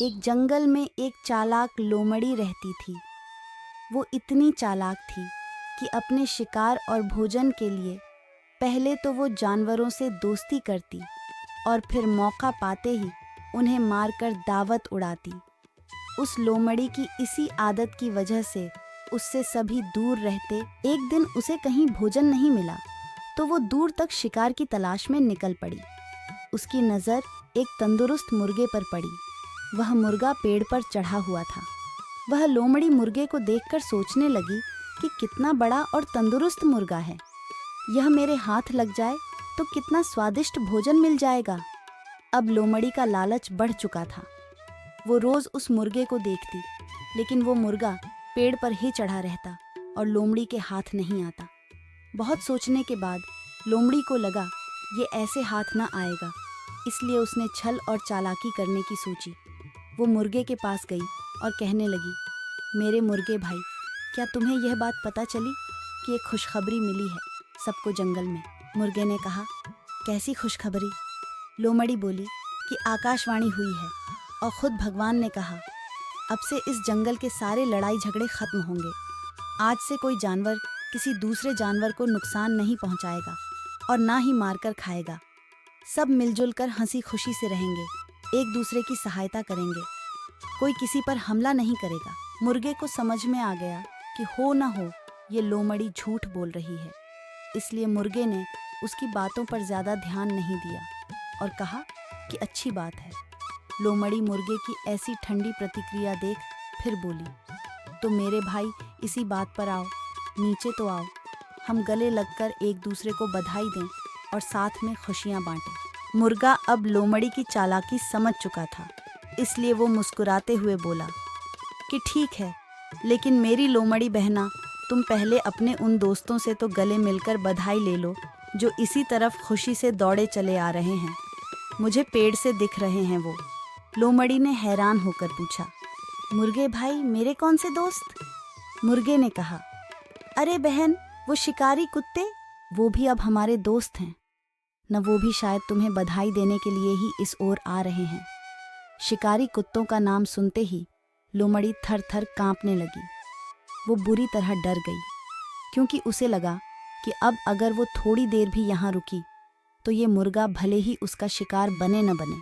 एक जंगल में एक चालाक लोमड़ी रहती थी। वो इतनी चालाक थी कि अपने शिकार और भोजन के लिए पहले तो वो जानवरों से दोस्ती करती और फिर मौका पाते ही उन्हें मारकर दावत उड़ाती। उस लोमड़ी की इसी आदत की वजह से उससे सभी दूर रहते। एक दिन उसे कहीं भोजन नहीं मिला तो वो दूर तक शिकार की तलाश में निकल पड़ी। उसकी नज़र एक तंदुरुस्त मुर्गे पर पड़ी। वह मुर्गा पेड़ पर चढ़ा हुआ था। वह लोमड़ी मुर्गे को देखकर सोचने लगी कि कितना बड़ा और तंदुरुस्त मुर्गा है। यह मेरे हाथ लग जाए तो कितना स्वादिष्ट भोजन मिल जाएगा। अब लोमड़ी का लालच बढ़ चुका था। वो रोज उस मुर्गे को देखती, लेकिन वो मुर्गा पेड़ पर ही चढ़ा रहता और लोमड़ी के हाथ नहीं आता। बहुत सोचने के बाद लोमड़ी को लगा ये ऐसे हाथ न आएगा, इसलिए उसने छल और चालाकी करने की सोची। वो मुर्गे के पास गई और कहने लगी, मेरे मुर्गे भाई, क्या तुम्हें यह बात पता चली कि एक खुशखबरी मिली है सबको जंगल में? मुर्गे ने कहा, कैसी खुशखबरी? लोमड़ी बोली कि आकाशवाणी हुई है और खुद भगवान ने कहा, अब से इस जंगल के सारे लड़ाई झगड़े खत्म होंगे। आज से कोई जानवर किसी दूसरे जानवर को नुकसान नहीं पहुंचाएगा और ना ही मारकर खाएगा। सब मिलजुल कर हंसी खुशी से रहेंगे, एक दूसरे की सहायता करेंगे, कोई किसी पर हमला नहीं करेगा। मुर्गे को समझ में आ गया कि हो न हो ये लोमड़ी झूठ बोल रही है, इसलिए मुर्गे ने उसकी बातों पर ज़्यादा ध्यान नहीं दिया और कहा कि अच्छी बात है। लोमड़ी मुर्गे की ऐसी ठंडी प्रतिक्रिया देख फिर बोली, तो मेरे भाई इसी बात पर आओ, नीचे तो आओ, हम गले लगकर एक दूसरे को बधाई दें और साथ में खुशियाँ बांटें। मुर्गा अब लोमड़ी की चालाकी समझ चुका था, इसलिए वो मुस्कुराते हुए बोला कि ठीक है, लेकिन मेरी लोमड़ी बहना, तुम पहले अपने उन दोस्तों से तो गले मिलकर बधाई ले लो जो इसी तरफ खुशी से दौड़े चले आ रहे हैं। मुझे पेड़ से दिख रहे हैं वो। लोमड़ी ने हैरान होकर पूछा, मुर्गे भाई, मेरे कौन से दोस्त? मुर्गे ने कहा, अरे बहन, वो शिकारी कुत्ते, वो भी अब हमारे दोस्त हैं न। वो भी शायद तुम्हें बधाई देने के लिए ही इस ओर आ रहे हैं। शिकारी कुत्तों का नाम सुनते ही लोमड़ी थर थर कांपने लगी। वो बुरी तरह डर गई, क्योंकि उसे लगा कि अब अगर वो थोड़ी देर भी यहाँ रुकी तो ये मुर्गा भले ही उसका शिकार बने न बने,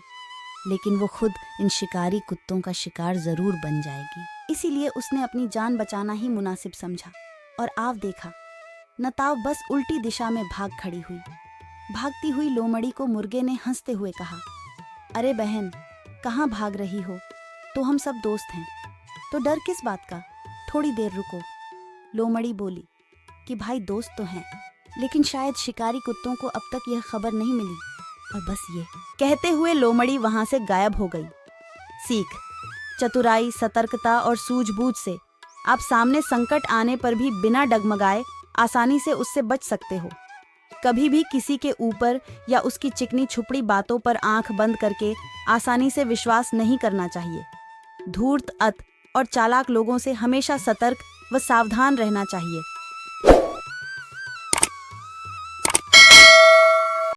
लेकिन वो खुद इन शिकारी कुत्तों का शिकार जरूर बन जाएगी। इसीलिए उसने अपनी जान बचाना ही मुनासिब समझा और आव देखा, नताव बस उल्टी दिशा में भाग खड़ी हुई। भागती हुई लोमड़ी को मुर्गे ने हंसते हुए कहा, अरे बहन, कहाँ भाग रही हो? तो हम सब दोस्त हैं, तो डर किस बात का? थोड़ी देर रुको। लोमड़ी बोली कि भाई दोस्त तो हैं, लेकिन शायद शिकारी कुत्तों को अब तक यह खबर नहीं मिली, और बस ये कहते हुए लोमड़ी वहां से गायब हो गई। सीख, चतुराई, सतर्कता और सूझबूझ से आप सामने संकट आने पर भी बिना डगमगाए आसानी से उससे बच सकते हो। कभी भी किसी के ऊपर या उसकी चिकनी छुपड़ी बातों पर आंख बंद करके आसानी से विश्वास नहीं करना चाहिए। धूर्त, अत और चालाक लोगों से हमेशा सतर्क व सावधान रहना चाहिए।